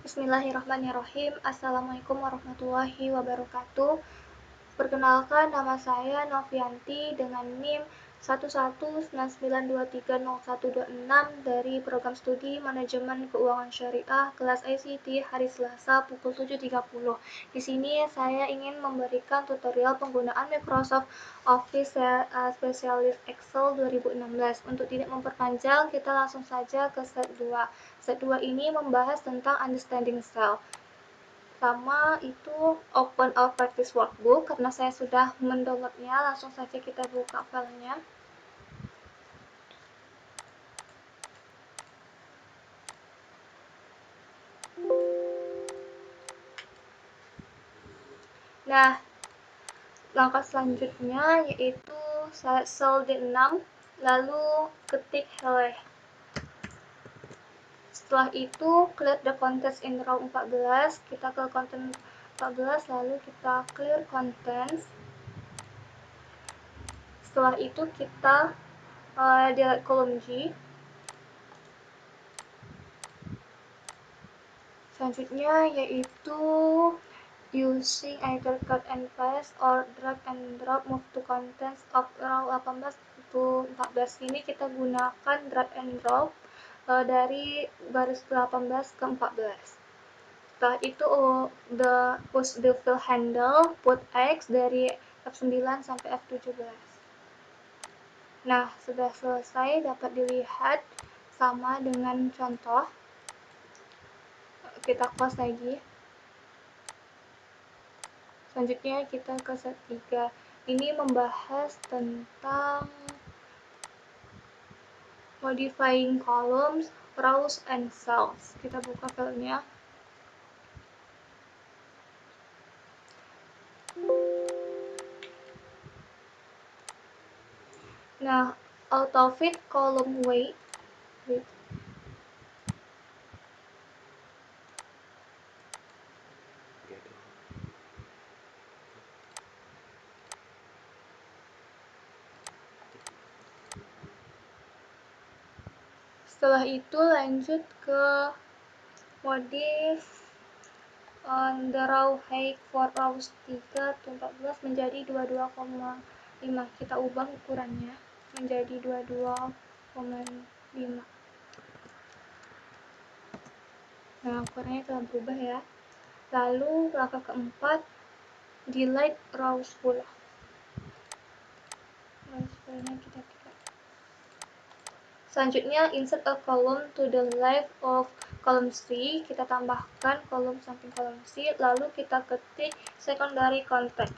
Bismillahirrahmanirrahim. Assalamualaikum warahmatullahi wabarakatuh. Perkenalkan, nama saya Novianti dengan NIM 119923026 dari Program Studi Manajemen Keuangan Syariah kelas ICT hari Selasa pukul 7.30. Di sini saya ingin memberikan tutorial penggunaan Microsoft Office Specialist Excel 2016. Untuk tidak memperpanjang, kita langsung saja ke set 2. Set 2 ini membahas tentang understanding cell. Pertama itu open our practice workbook, karena saya sudah mendownloadnya, langsung saja kita buka filenya. Nah, langkah selanjutnya yaitu sel D6, lalu ketik hello. Setelah itu clear the contents in row 14, kita ke konten 14, lalu kita clear contents. Setelah itu kita delete column G. Selanjutnya yaitu using either cut and paste or drag and drop move to contents of row 18 to 14. Ini kita gunakan drag and drop dari baris 18 ke 14. Setelah itu push the fill handle, put X dari F9 sampai F17. Nah, sudah selesai, dapat dilihat sama dengan contoh. Kita close lagi. Selanjutnya kita ke set 3. Ini membahas tentang modifying columns, rows, and cells. Kita buka filenya. Nah, autofit column weight. Setelah itu lanjut ke modif on the row height for rows 3 to 14 menjadi 22,5. Kita ubah ukurannya menjadi 22,5. Nah, ukurannya telah berubah ya. Lalu langkah keempat, delete row 10. Row 10-nya kita klik. Selanjutnya insert a column to the left of column C. Kita tambahkan kolom samping kolom C, lalu kita ketik secondary content.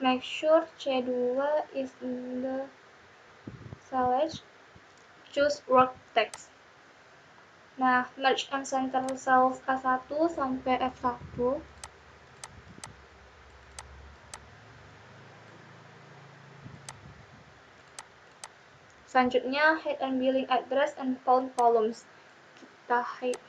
Make sure C2 is in the cells. Choose work text. Nah, merge and center cells A1 sampai F1. Selanjutnya head and billing address and font columns. Kita hide.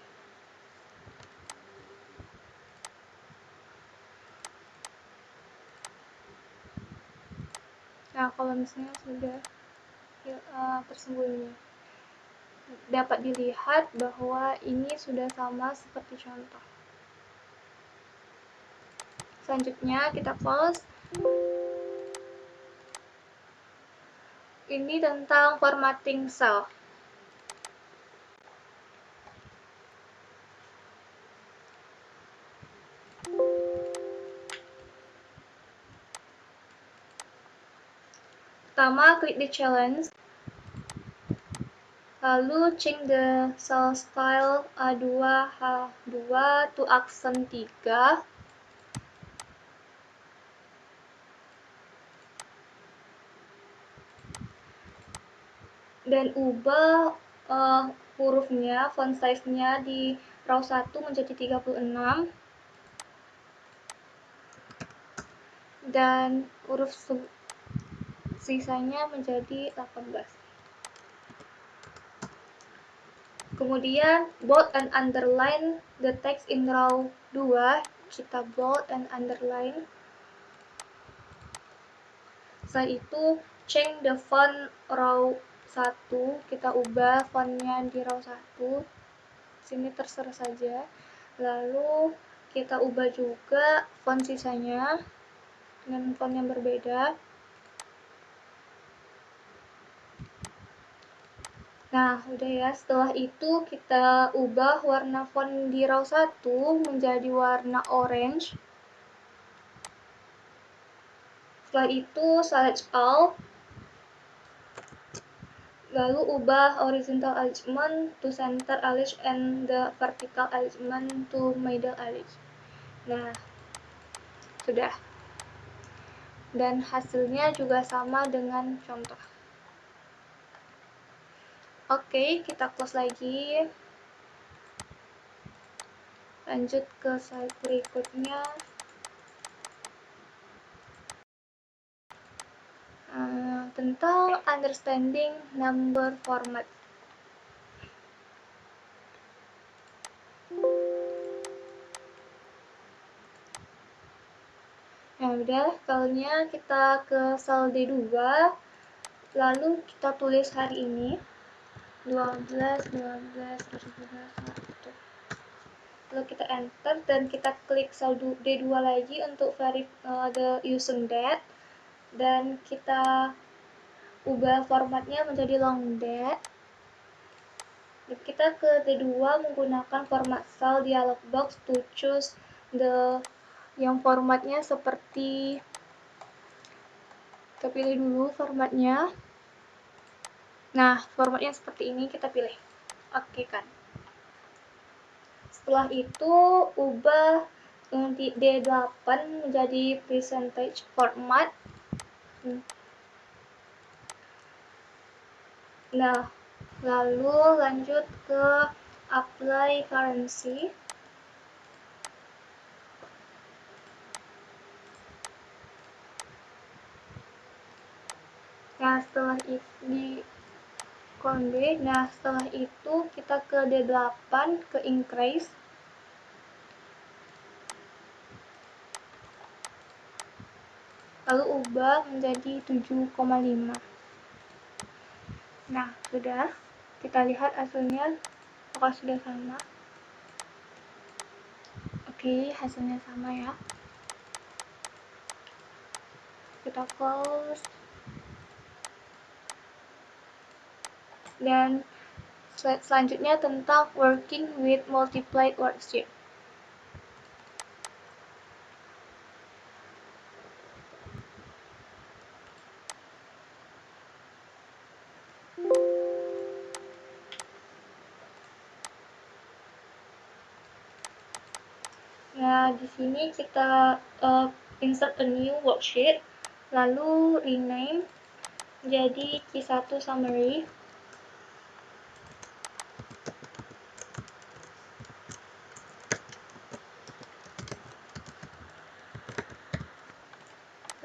Nah, columns-nya sudah tersembunyi. Dapat dilihat bahwa ini sudah sama seperti contoh. Selanjutnya kita close. Ini tentang formatting cell. Pertama, klik the challenge. Lalu change the cell style A2 H2 to accent 3. Dan ubah hurufnya, font size-nya di row 1 menjadi 36 dan huruf sisanya menjadi 18. Kemudian bold and underline the text in row 2. Kita bold and underline. Setelah itu change the font row 1, kita ubah fontnya di row 1, sini terserah saja. Lalu kita ubah juga font sisanya dengan font yang berbeda. Nah, udah ya. Setelah itu kita ubah warna font di row 1 menjadi warna orange. Setelah itu select all. Lalu ubah horizontal alignment to center alignment and the vertical alignment to middle alignment. Nah, sudah. Dan hasilnya juga sama dengan contoh. Oke, kita close lagi. Lanjut ke slide berikutnya. Tentang understanding number format. Ya udah, soalnya kita ke sel D2, lalu kita tulis hari ini 12 1. Lalu kita enter dan kita klik sel D2 lagi untuk verify the using date, dan kita ubah formatnya menjadi long date. Dan kita ke D2 menggunakan format cell dialog box to choose yang formatnya seperti, kita pilih dulu formatnya. Nah, formatnya seperti ini, kita pilih oke kan. Setelah itu ubah di D8 menjadi percentage format. Nah, lalu lanjut ke apply currency. Nah, setelah itu di konde, nah setelah itu kita ke D8 ke increase. Lalu ubah menjadi 7,5. Nah, sudah. Kita lihat hasilnya apakah sudah sama. Oke, hasilnya sama ya. Kita close. Dan slide selanjutnya tentang working with multiplied worksheet. Nah, di sini kita insert a new worksheet, lalu rename jadi Q1 summary.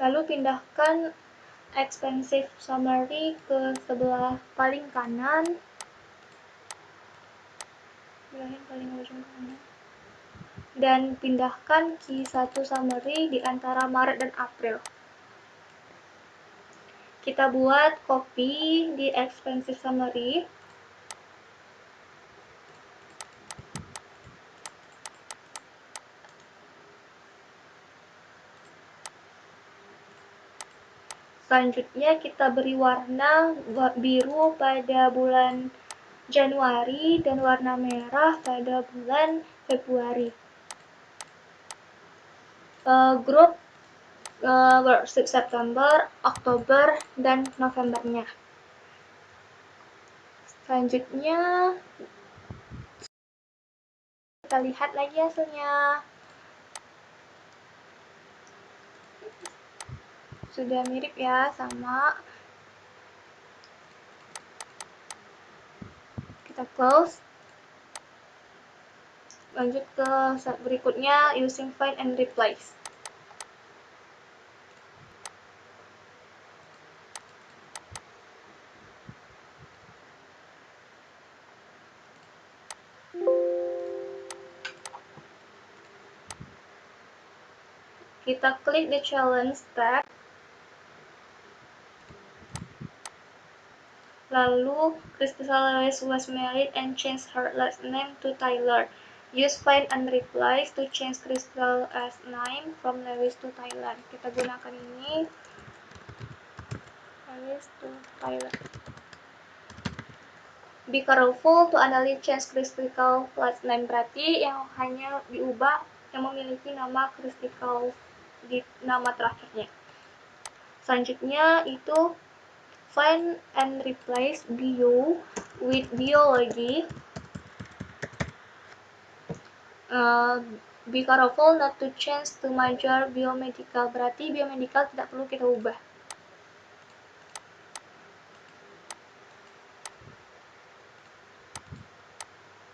Lalu pindahkan expensive summary ke sebelah paling kanan. Paling ujung kanan. Dan pindahkan Q1 summary di antara Maret dan April. Kita buat copy di expensive summary. Selanjutnya kita beri warna biru pada bulan Januari dan warna merah pada bulan Februari. Grup September, Oktober, dan Novembernya. Selanjutnya kita lihat lagi hasilnya. Sudah mirip ya, sama. Kita close. Lanjut ke step berikutnya, using find and replace. Kita klik the challenge tab. Lalu, Crystal Lewis was married and changed her last name to Taylor. Use find and replace to change Crystal's name from Lewis to Taylor. Kita gunakan ini, Lewis to Taylor. Be careful to only change Crystal last name, berarti yang hanya diubah yang memiliki nama Crystal di nama terakhirnya. Selanjutnya itu find and replace bio with biology. Be careful not to change to major biomedical, berarti biomedical tidak perlu kita ubah.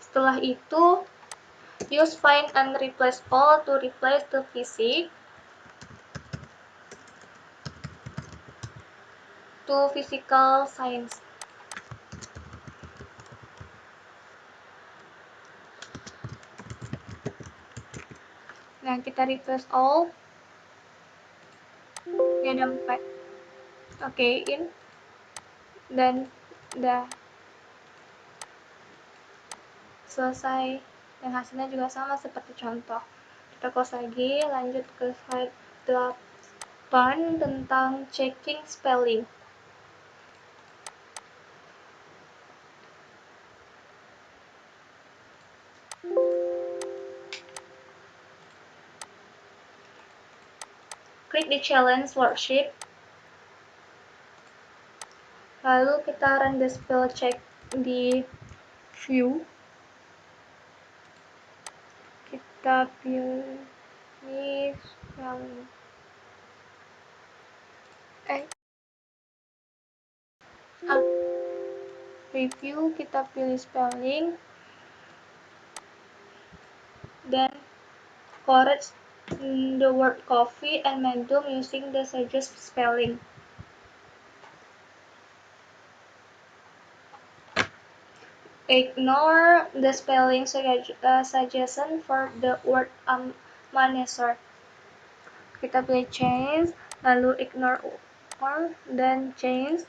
Setelah itu, use find and replace all to replace the physics to physical science. Nah, kita replace all. Ini ada 4. Oke, in. Dan udah selesai. Dan hasilnya juga sama seperti contoh. Kita close lagi, lanjut ke slide 8 tentang checking spelling. Klik di challenge worksheet. Lalu kita run the spell check di view. Kita pilih spelling. Review, kita pilih spelling. Dan correct the word coffee and medium using the suggested spelling. Ignore the spelling suggestion for the word manager. Kita pilih change, lalu ignore all, dan change,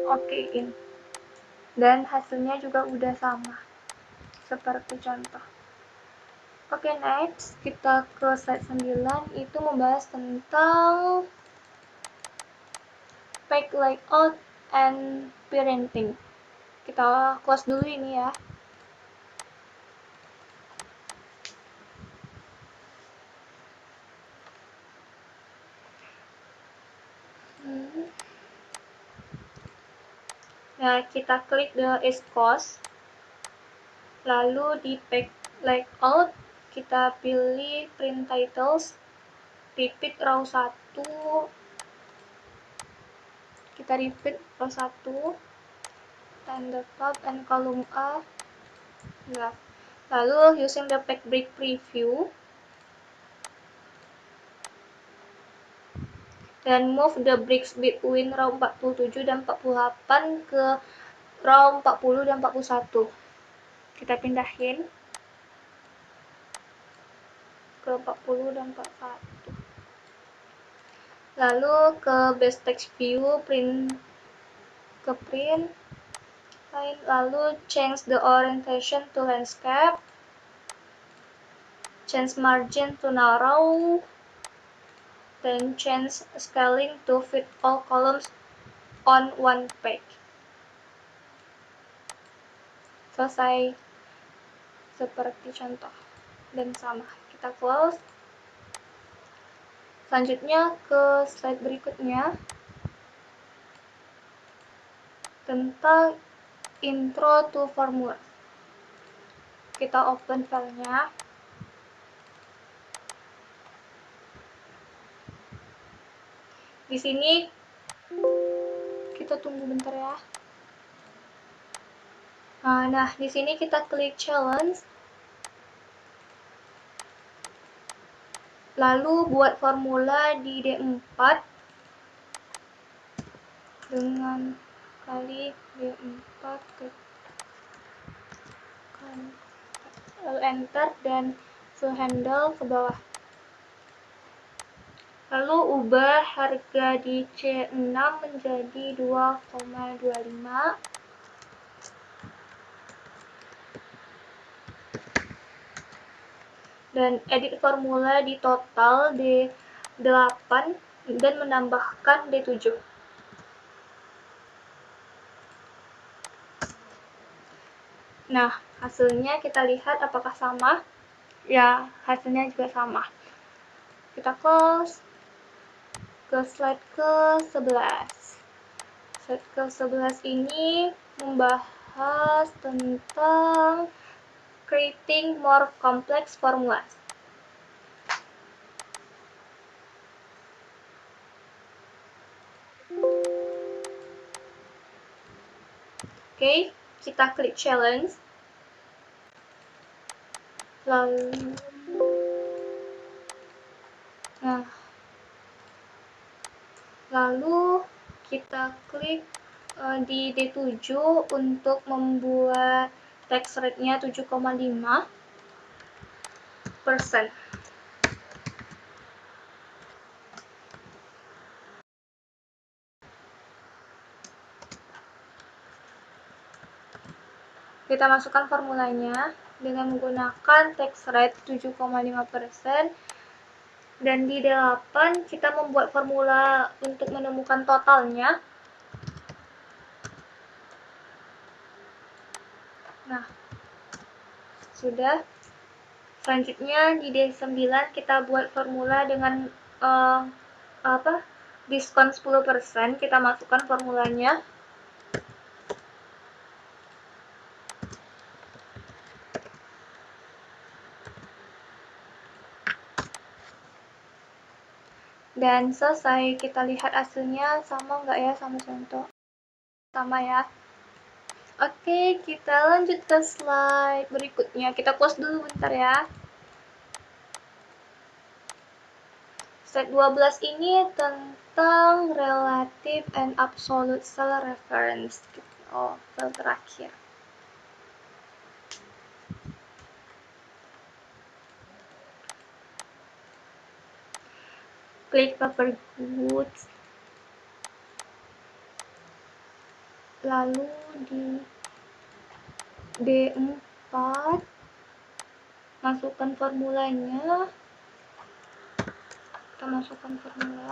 OK in. Dan hasilnya juga udah sama, seperti contoh. Oke, next kita ke slide 9, itu membahas tentang page layout and parenting. Kita close dulu ini ya. Nah, kita klik the East Coast. Lalu di page layout, kita pilih print titles. Repeat row 1. Kita repeat row 1. And the top and column A. Nah, lalu using the page break preview. Dan move the bricks between row 47 dan 48 ke row 40 dan 41. Kita pindahin ke 40 dan 41. Lalu ke base text view, print, lalu change the orientation to landscape, change margin to narrow, dan change scaling to fit all columns on one page. Selesai seperti contoh dan sama. Kita close. Selanjutnya ke slide berikutnya tentang intro to formula. Kita open filenya. Di sini kita tunggu bentar ya. Nah, di sini kita klik challenge. Lalu buat formula di D4 dengan kali D4 lalu enter dan fill handle ke bawah. Lalu ubah harga di C6 menjadi 2,25. Dan edit formula di total D8 dan menambahkan D7. Nah, hasilnya kita lihat apakah sama. Ya, hasilnya juga sama. Kita close ke slide ke-11. Slide ke-11 ini membahas tentang creating more complex formulas. Oke, kita klik challenge. Lalu kita klik di D7 untuk membuat tax rate-nya 7,5%. Kita masukkan formulanya dengan menggunakan tax rate 7,5%. Dan di D8 kita membuat formula untuk menemukan totalnya. Nah, sudah. Selanjutnya di D9 kita buat formula dengan diskon 10%. Kita masukkan formulanya. Dan selesai. Kita lihat hasilnya sama nggak ya sama contoh? Sama ya. Oke, kita lanjut ke slide berikutnya. Kita close dulu bentar ya. Slide 12 ini tentang relative and absolute cell reference. Oh, sel terakhir. Klik paper goods. Lalu di D4 masukkan formulanya. Kita masukkan formula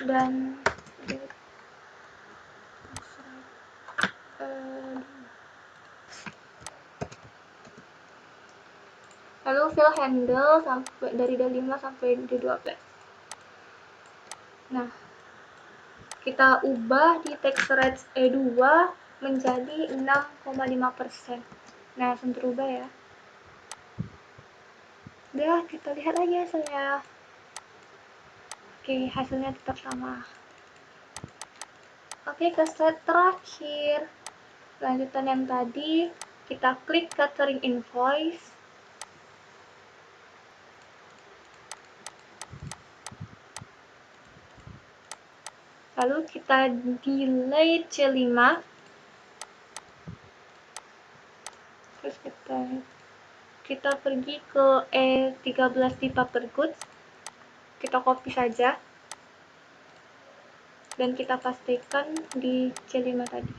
dan lalu fill handle sampai dari D5 sampai D12. Nah, kita ubah di tax rate E2 menjadi 6,5%. Nah, langsung berubah ya. Udah, kita lihat aja hasilnya. Oke, hasilnya tetap sama. Oke, ke slide terakhir. Lanjutan yang tadi, kita klik catering invoice. Lalu kita delete C5. Terus kita pergi ke E13 di paper goods. Kita copy saja. Dan kita pastikan di C5 tadi.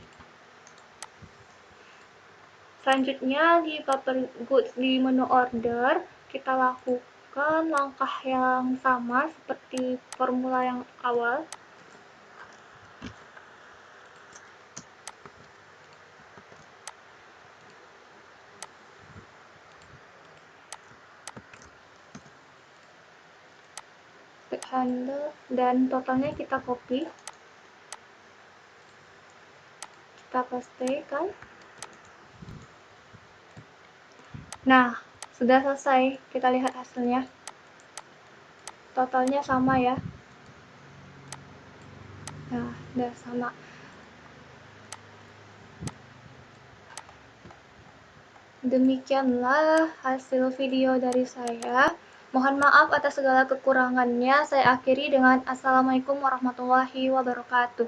Selanjutnya di paper goods di menu order, kita lakukan langkah yang sama seperti formula yang awal. Handle dan totalnya kita copy. Kita pastikan. Nah, sudah selesai. Kita lihat hasilnya. Totalnya sama ya. Nah, udah sama. Demikianlah hasil video dari saya. Mohon maaf atas segala kekurangannya. Saya akhiri dengan Assalamualaikum warahmatullahi wabarakatuh.